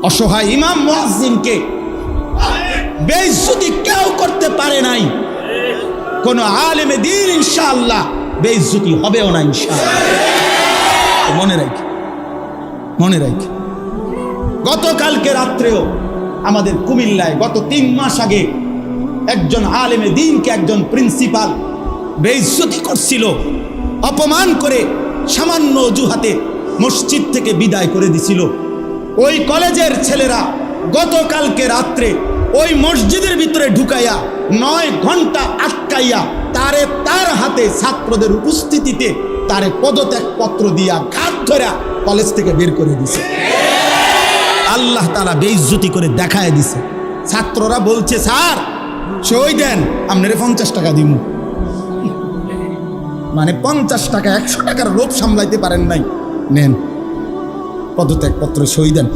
অসহায় ইমাম মুয়াজ্জিনকে বেইজ্জতি কেউ করতে পারে নাই, কোন আলেমে দ্বীন ইনশাআল্লাহ বেইজ্জতি হবেও না ইনশাআল্লাহ। মনে রাখি, মনে রাখি। গতকালকে রাত্রেও আমাদের কুমিল্লায় গত 3 মাস আগে একজন আলেমে দ্বীনকে একজন প্রিন্সিপাল বেইজ্জতি করছিল, অপমান করে সামান্য অজুহাতে মসজিদ থেকে বিদায় করে দিছিল। ওই কলেজের ছেলেরা গতকালকে রাত্রে ওই মসজিদের ভিতরে ঢুকাইয়া 9 ঘন্টা আটকাইয়া তার হাতে ছাত্রদের উপস্থিতিতে তারে পদত্যাগ পত্র দিয়া ঘাত ধরে কলেজ থেকে বের করে দিছে। আল্লাহ তাআলা বেইজ্জতি করে দেখায় দিছে। ছাত্ররা বলছে, স্যার সই দেন, আপনারে 50 টাকা দিমু। মানে 50 টাকা, 100 টাকার লোভ সামলাইতে পারেন নাই, নেন পদত্যাগ পত্র সই দেন।